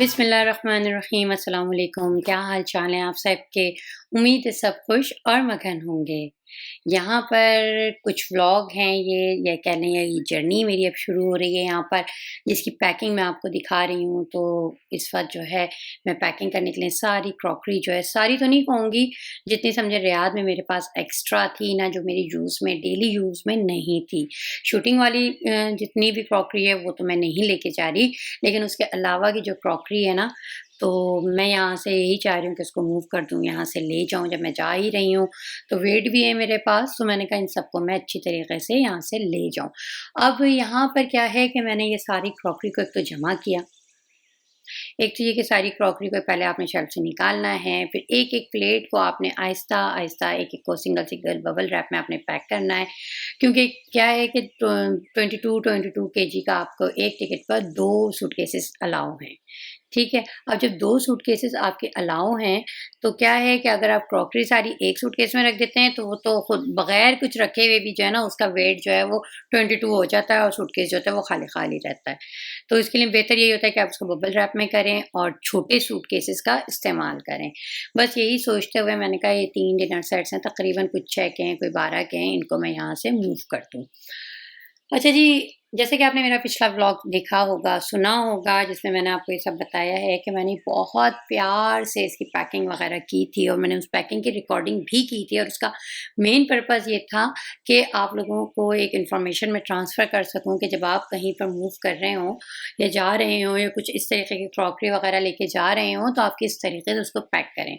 बिस्मिल्लाहिर्रहमानिर्रहीम अस्सलाम वालेकुम। क्या हाल चाल है आप सबके? उम्मीद है सब खुश और मगन होंगे। यहाँ पर कुछ व्लॉग हैं ये या कह लें ये जर्नी मेरी अब शुरू हो रही है यहाँ पर, जिसकी पैकिंग मैं आपको दिखा रही हूँ। तो इस वक़्त जो है मैं पैकिंग करने के लिए सारी क्रॉकरी जो है, सारी तो नहीं कहूँगी, जितनी समझे रियाद में मेरे पास एक्स्ट्रा थी ना, जो मेरी यूज़ में डेली यूज़ में नहीं थी। शूटिंग वाली जितनी भी क्रॉकरी है वो तो मैं नहीं लेके जा रही, लेकिन उसके अलावा की जो क्रॉकरी है ना, तो मैं यहाँ से यही चाह रही हूँ कि इसको मूव कर दूँ, यहाँ से ले जाऊँ। जब मैं जा ही रही हूँ तो वेट भी है मेरे पास, तो मैंने कहा इन सबको मैं अच्छी तरीके से यहाँ से ले जाऊँ। अब यहाँ पर क्या है कि मैंने ये सारी क्रॉकरी को एक तो जमा किया। एक तो ये कि सारी क्रॉकरी को पहले आपने शेल्फ से निकालना है, फिर एक-एक प्लेट को आपने आहिस्ता-आहिस्ता एक-एक को सिंगल-सिंगल बबल रैप में आपने पैक करना है। क्योंकि क्या है कि 22 केजी का आपको एक टिकट पर 2 सूटकेसेस अलाउ हैं। ठीक है? अब जब 2 सूटकेसेस आपके अलाउ हैं, तो क्या है कि अगर आप क्रॉकरी सारी एक सूटकेस में रख देते हैं, तो वो तो खुद बगैर कुछ रखे हुए भी जो है ना, उसका वेट जो है वो 22 हो जाता है और सूटकेस जो होता है वो खाली-खाली रहता है। तो इसके लिए बेहतर यही होता है कि आप उसको बबल रैप में करें और छोटे सूटकेसेस का इस्तेमाल करें। बस यही सोचते हुए मैंने कहा ये 3 डिनर सेट्स हैं, तकरीबन कुछ 6 के हैं, कोई 12 के हैं, इनको मैं यहाँ से मूव कर दूँ। अच्छा जी, जैसे कि आपने मेरा पिछला व्लॉग देखा होगा, सुना होगा, जिसमें मैंने आपको ये सब बताया है कि मैंने बहुत प्यार से इसकी पैकिंग वगैरह की थी और मैंने उस पैकिंग की रिकॉर्डिंग भी की थी, और उसका मेन पर्पज़ ये था कि आप लोगों को एक इन्फॉर्मेशन मैं ट्रांसफ़र कर सकूँ कि जब आप कहीं पर मूव कर रहे हों या जा रहे हों या कुछ इस तरीके की क्रॉकरी वगैरह लेके जा रहे हों, तो आप किस तरीके से उसको पैक करें।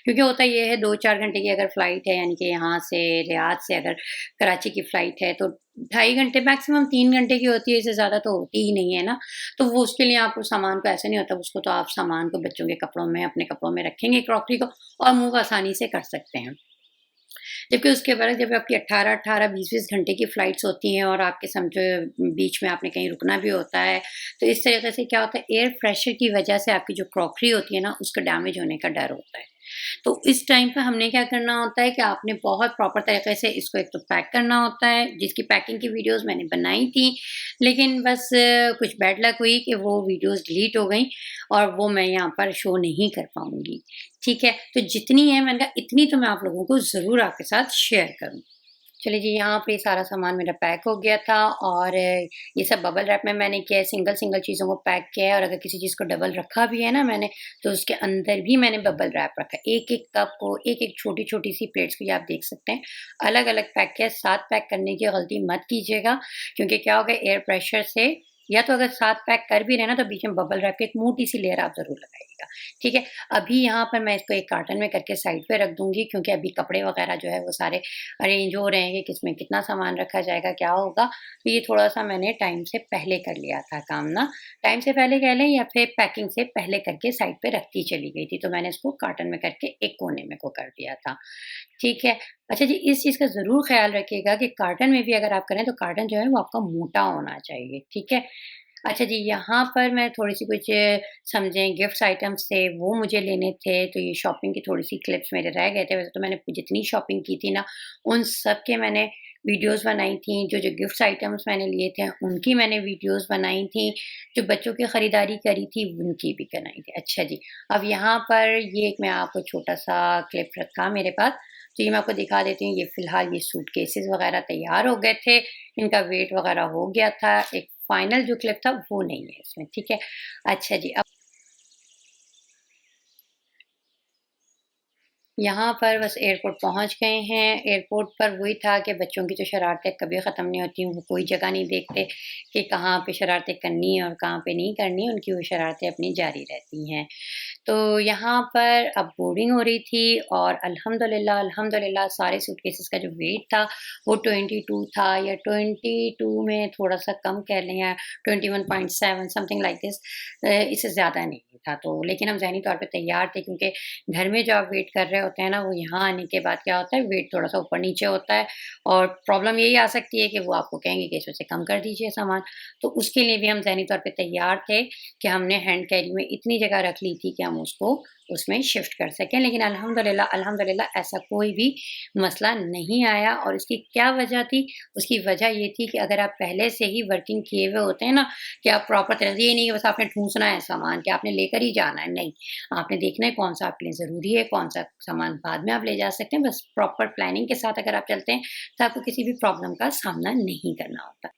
क्योंकि होता ये है 2-4 घंटे की अगर फ़्लाइट है, यानी कि यहाँ से रियाद से अगर कराची की फ़्लाइट है, तो 2.5 घंटे, मैक्सिमम 3 घंटे की होती है, इससे ज़्यादा तो होती ही नहीं है ना। तो वो उसके लिए आप उस सामान को ऐसे नहीं होता, उसको तो आप सामान को बच्चों के कपड़ों में, अपने कपड़ों में रखेंगे क्रॉकरी को और मूव आसानी से कर सकते हैं। जबकि उसके बाद जब आपकी 18-18, 20-20 घंटे की फ़्लाइट्स होती हैं और आपके समझो बीच में आपने कहीं रुकना भी होता है, तो इस तरीके से क्या होता है, एयर प्रेशर की वजह से आपकी जो क्रॉकरी होती है ना, उसका डैमेज होने का डर होता है। तो इस टाइम पे हमने क्या करना होता है कि आपने बहुत प्रॉपर तरीके से इसको एक तो पैक करना होता है, जिसकी पैकिंग की वीडियोज़ मैंने बनाई थी, लेकिन बस कुछ बैड लक हुई कि वो वीडियोज़ डिलीट हो गईं और वो मैं यहाँ पर शो नहीं कर पाऊँगी। ठीक है? तो जितनी है मैंने कहा इतनी तो मैं आप लोगों को ज़रूर आपके साथ शेयर करूँ। चलिए जी, यहाँ पे सारा सामान मेरा पैक हो गया था और ये सब बबल रैप में मैंने किया है, सिंगल-सिंगल चीज़ों को पैक किया है, और अगर किसी चीज़ को डबल रखा भी है ना मैंने, तो उसके अंदर भी मैंने बबल रैप रखा है। एक-एक कप को, एक-एक छोटी-छोटी सी प्लेट्स को, ये आप देख सकते हैं, अलग-अलग पैक किया है। साथ पैक करने की गलती मत कीजिएगा, क्योंकि क्या होगा एयर प्रेशर से, या तो अगर साथ पैक कर भी रहे हैं ना, तो बीच में बबल रैप की एक मोटी-सी लेयर आप ज़रूर लगाइएगा, ठीक है? अभी यहाँ पर मैं इसको एक कार्टन में करके साइड पे रख दूँगी, क्योंकि अभी कपड़े वगैरह जो है वो सारे अरेंज हो रहे हैं कि किसमें कितना सामान रखा जाएगा, क्या होगा। तो ये थोड़ा-सा मैंने टाइम से पहले कर लिया था काम ना, टाइम से पहले कह लें या फिर पैकिंग से पहले करके साइड पे रखती चली गई थी, तो मैंने इसको कार्टन में करके एक कोने में को कर दिया था, ठीक है। अच्छा जी, इस चीज़ का ज़रूर ख़्याल रखिएगा कि कार्टन में भी अगर आप करें, तो कार्टन जो है वो आपका मोटा होना चाहिए, ठीक है। अच्छा जी, यहाँ पर मैं थोड़ी-सी कुछ समझें गिफ्ट्स आइटम्स थे, वो मुझे लेने थे, तो ये शॉपिंग की थोड़ी-सी क्लिप्स मेरे रह गए थे। वैसे तो मैंने जितनी शॉपिंग की थी ना, उन सब के मैंने वीडियोज़ बनाई थी। जो-जो गिफ्ट्स आइटम्स मैंने लिए थे, उनकी मैंने वीडियोज़ बनाई थी। जो बच्चों की खरीदारी करी थी, उनकी भी बनाई थी। अच्छा जी, अब यहाँ पर ये एक मैं आपको छोटा-सा क्लिप रखा मेरे पास, तो ये मैं आपको दिखा देती हूँ। ये फ़िलहाल ये सूटकेसेज़ वगैरह तैयार हो गए थे, इनका वेट वगैरह हो गया था। एक फाइनल जो क्लिप था वो नहीं है इसमें, ठीक है? अच्छा जी, अब यहाँ पर बस एयरपोर्ट पहुँच गए हैं। एयरपोर्ट पर वही था कि बच्चों की जो शरारतें कभी ख़त्म नहीं होती, वो कोई जगह नहीं देखते कि कहाँ पे शरारतें करनी है और कहाँ पे नहीं करनी, उनकी वो शरारतें अपनी जारी रहती हैं। तो यहाँ पर अब बोर्डिंग हो रही थी और अल्हम्दुलिल्लाह अल्हम्दुलिल्लाह सारे सूटकेसेस का जो वेट था वो 22 था, या 22 में थोड़ा-सा कम कह लें, या 21.7 समथिंग लाइक दिस, इससे ज़्यादा नहीं था। तो लेकिन हम ज़हनी तौर पे तैयार थे, क्योंकि घर में जो आप वेट कर रहे होते हैं ना, वो यहाँ आने के बाद क्या होता है, वेट थोड़ा-सा ऊपर-नीचे होता है और प्रॉब्लम यही आ सकती है कि वो आपको कहेंगे कि इसमें से कम कर दीजिए सामान। तो उसके लिए भी हम ज़हनी तौर पे तैयार थे कि हमने हैंड कैरी में इतनी जगह रख ली थी कि हम उसको उसमें शिफ्ट कर सकें। लेकिन अल्हम्दुलिल्लाह अल्हम्दुलिल्लाह ऐसा कोई भी मसला नहीं आया। और इसकी क्या वजह थी? उसकी वजह ये थी कि अगर आप पहले से ही वर्किंग किए हुए होते हैं ना, कि आप प्रॉपर तरह से, ये नहीं कि बस आपने ठूँसना है सामान कि आपने लेकर ही जाना है, नहीं। आपने देखना है कौन-सा आपके लिए ज़रूरी है, कौन-सा सामान बाद में आप ले जा सकते हैं। बस प्रॉपर प्लानिंग के साथ अगर आप चलते हैं, तो आपको किसी भी प्रॉब्लम का सामना नहीं करना होता।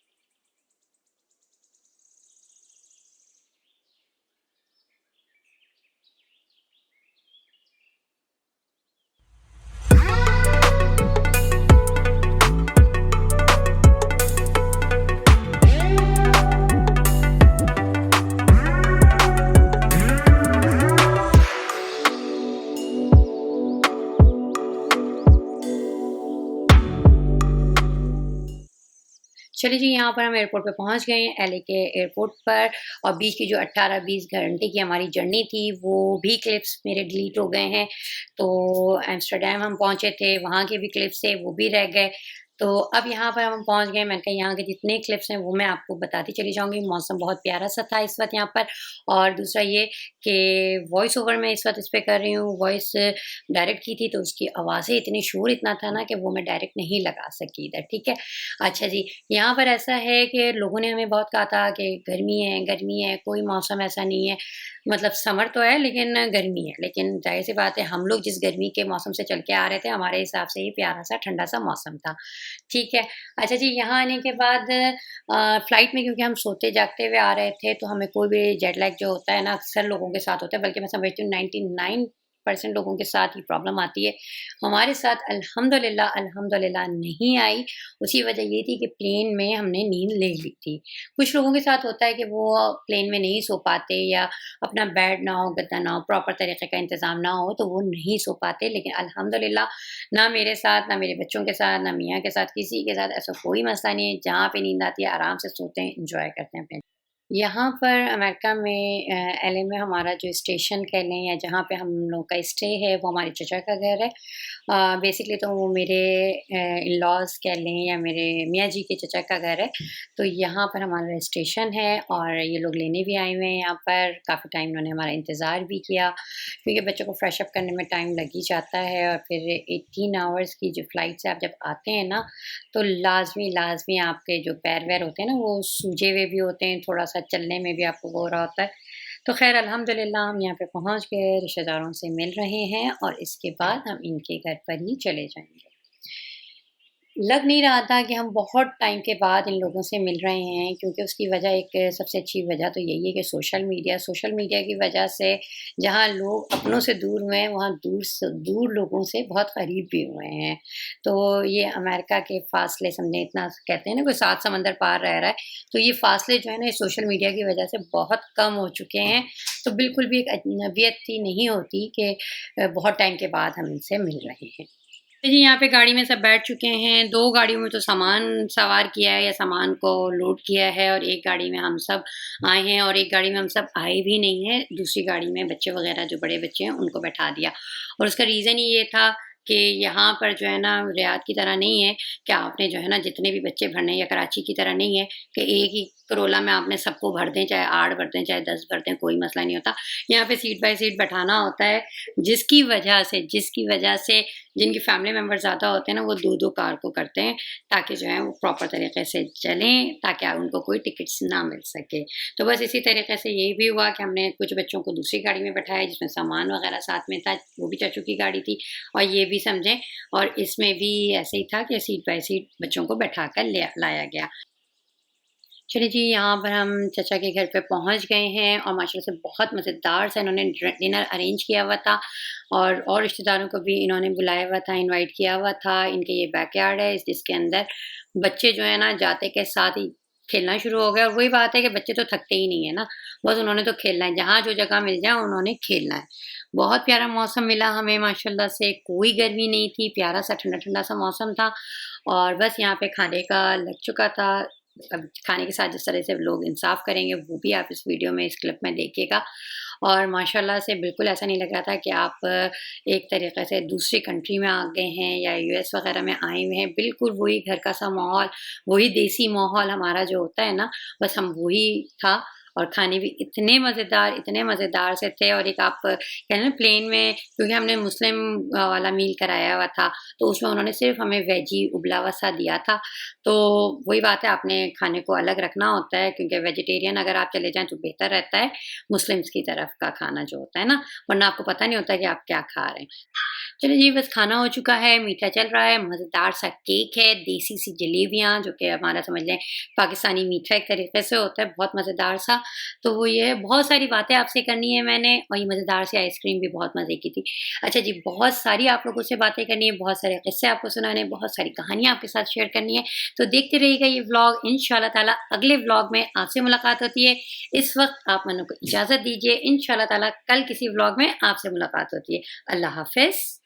चलिए जी, यहाँ पर हम एयरपोर्ट पे पहुँच गए हैं, एलए के एयरपोर्ट पर। और बीच की जो 18-20 घंटे की हमारी जर्नी थी, वो भी क्लिप्स मेरे डिलीट हो गए हैं। तो एम्स्टर्डम हम पहुँचे थे, वहाँ के भी क्लिप्स थे, वो भी रह गए। तो अब यहाँ पर हम पहुँच गए, मैंने कहा यहाँ के जितने क्लिप्स हैं, वो मैं आपको बताती चली जाऊँगी। मौसम बहुत प्यारा-सा था इस वक़्त यहाँ पर। और दूसरा ये कि वॉइस ओवर मैं इस वक़्त इस पे कर रही हूँ, वॉइस डायरेक्ट की थी, तो उसकी आवाज़ें इतनी शोर इतना था ना कि वो मैं डायरेक्ट नहीं लगा सकी इधर, ठीक है? अच्छा जी, यहाँ पर ऐसा है कि लोगों ने हमें बहुत कहा था कि गर्मी है, कोई मौसम ऐसा नहीं है। मतलब समर तो है लेकिन गर्मी है। लेकिन ज़ाहिर-सी बात है, हम लोग जिस गर्मी के मौसम से चल के आ रहे थे, हमारे हिसाब से ये प्यारा-सा ठंडा-सा मौसम था। ठीक है। अच्छा जी, यहाँ आने के बाद फ्लाइट में क्योंकि हम सोते-जागते हुए आ रहे थे, तो हमें कोई भी जेट लैग जो होता है ना, अक्सर लोगों के साथ होता है, बल्कि मैं समझती हूँ 99% लोगों के साथ ये प्रॉब्लम आती है। हमारे साथ अल्हम्दुलिल्लाह अल्हम्दुलिल्लाह नहीं आई। उसकी वजह ये थी कि प्लेन में हमने नींद ले ली थी। कुछ लोगों के साथ होता है कि वो प्लेन में नहीं सो पाते, या अपना बेड ना हो, गद्दा ना हो, प्रॉपर तरीके का इंतज़ाम ना हो, तो वो नहीं सो पाते। लेकिन अल्हम्दुलिल्लाह ना मेरे साथ, ना मेरे बच्चों के साथ, ना मियाँ के साथ, किसी के साथ ऐसा कोई मसला नहीं है। जहाँ पे नींद आती है आराम से सोते हैं, एन्जॉय करते हैं अपने। यहाँ पर अमेरिका में एलए में हमारा जो स्टेशन कह लें, या जहाँ पे हम लोग का स्टे है, वो हमारे चचा का घर है। बेसिकली तो वो मेरे इन-लॉज़ कह लें, या मेरे मियाँ जी के चचा का घर है। तो यहाँ पर हमारा स्टेशन है, और ये लोग लेने भी आए हुए हैं यहाँ पर। काफ़ी टाइम उन्होंने हमारा इंतज़ार भी किया, क्योंकि बच्चों को फ्रेश अप करने में टाइम लग ही जाता है। और फिर 18 आवर्स की जो फ़्लाइट से आप जब आते हैं ना, तो लाज़मी आपके जो पैर-वैर होते हैं ना, वो सूजे हुए भी होते हैं, थोड़ा-सा चलने में भी आपको वो हो रहा होता है। तो ख़ैर अल्हम्दुलिल्लाह हम यहाँ पे पहुँच गए, रिश्तेदारों से मिल रहे हैं, और इसके बाद हम इनके घर पर ही चले जाएँगे। लग नहीं रहा था कि हम बहुत टाइम के बाद इन लोगों से मिल रहे हैं, क्योंकि उसकी वजह, एक सबसे अच्छी वजह तो यही है कि सोशल मीडिया की वजह से जहाँ लोग अपनों से दूर हुए हैं, वहाँ दूर लोगों से बहुत करीब भी हुए हैं। तो ये अमेरिका के फ़ासले समझें, इतना कहते हैं ना, कोई 7 समंदर पार रह रहा है, तो ये फ़ासले जो है ना, ये सोशल मीडिया की वजह से बहुत कम हो चुके हैं। तो बिल्कुल भी एक अजनबियत सी नहीं होती कि बहुत टाइम के बाद हम इनसे मिल रहे हैं। जी, यहाँ पे गाड़ी में सब बैठ चुके हैं। 2 गाड़ियों में तो सामान सवार किया है, या सामान को लोड किया है, और 1 गाड़ी में हम सब आए हैं, और 1 गाड़ी में हम सब आए भी नहीं हैं। दूसरी गाड़ी में बच्चे वग़ैरह, जो बड़े बच्चे हैं, उनको बैठा दिया। और उसका रीज़न ही ये था कि यहाँ पर जो है ना, रियाद की तरह नहीं है कि आपने जो है ना, जितने भी बच्चे भरने हैं, या कराची की तरह नहीं है कि एक ही करोला में आपने सबको भर दें, चाहे 8 भर दें, चाहे 10 भर दें, कोई मसला नहीं होता। यहाँ पे सीट बाय सीट बैठाना होता है, जिसकी वजह से जिनकी फैमिली मेंबर ज़्यादा होते हैं ना, वो 2-2 कार को करते हैं, ताकि जो है वो प्रॉपर तरीके से चलें, ताकि उनको कोई टिकट्स ना मिल सके। तो बस इसी तरीके से ये भी हुआ कि हमने कुछ बच्चों को दूसरी गाड़ी में बैठाया, जिसमें सामान वगैरह साथ में था, वो भी चाचू की गाड़ी थी, और ये भी समझें। और इसमें भी ऐसे ही था कि सीट बाय सीट बच्चों को बैठाकर ले लाया गया। चलिए जी, यहाँ पर हम चाचा के घर पे पहुँच गए हैं, और माशाल्लाह से बहुत मज़ेदार सा इन्होंने डिनर अरेंज किया हुआ था, और रिश्तेदारों को भी इन्होंने बुलाया हुआ था, इनवाइट किया हुआ था। इनके ये बैकयार्ड है, जिसके अंदर बच्चे जो है ना, जाते के साथ ही खेलना शुरू हो गया। और वही बात है कि बच्चे तो थकते ही नहीं है ना, बस उन्होंने तो खेलना है, जहाँ जो जगह मिल जाए उन्होंने खेलना है। बहुत प्यारा मौसम मिला हमें माशाल्लाह से, कोई गर्मी नहीं थी, प्यारा सा ठंडा-ठंडा सा मौसम था। और बस यहाँ पे खाने का लग चुका था। अब खाने के साथ जिस तरह से लोग इंसाफ करेंगे, वो भी आप इस वीडियो में, इस क्लिप में देखिएगा। और माशाल्लाह से बिल्कुल ऐसा नहीं लग रहा था कि आप एक तरीक़े से दूसरी कंट्री में आ गए हैं, या यूएस वग़ैरह में आए हुए हैं। बिल्कुल वही घर का सा माहौल, वही देसी माहौल हमारा जो होता है ना, बस हम वही था। और खाने भी इतने मज़ेदार से थे। और एक आप कहते हैं ना प्लेन में, क्योंकि हमने मुस्लिम वाला मील कराया हुआ था, तो उसमें उन्होंने सिर्फ़ हमें वेज ही उबला हुआ सा दिया था। तो वही बात है, आपने खाने को अलग रखना होता है, क्योंकि वेजिटेरियन अगर आप चले जाएँ तो बेहतर रहता है, मुस्लिम्स की तरफ का खाना जो होता है ना, वरना आपको पता नहीं होता कि आप क्या खा रहे हैं। चलिए जी, बस खाना हो चुका है, मीठा चल रहा है, मज़ेदार सा केक है, देसी सी जलेबियाँ जो कि हमारा समझ लें पाकिस्तानी मीठा एक तरीके से होता है, बहुत मज़ेदार सा। तो वो ये है, बहुत सारी बातें आपसे करनी है मैंने, और ये मज़ेदार सी आइसक्रीम भी बहुत मज़े की थी। अच्छा जी, बहुत सारी आप लोगों से बातें करनी है, बहुत सारे किस्से आपको सुनाने हैं, बहुत सारी कहानियाँ आपके साथ शेयर करनी है, तो देखते रहिएगा ये व्लॉग। इंशाअल्लाह ताला अगले व्लॉग में आपसे मुलाकात होती है। इस वक़्त आप मन्नू को इजाज़त दीजिए, इंशाअल्लाह ताला कल किसी व्लॉग में आपसे मुलाकात होती है। अल्लाह हाफ़िज़।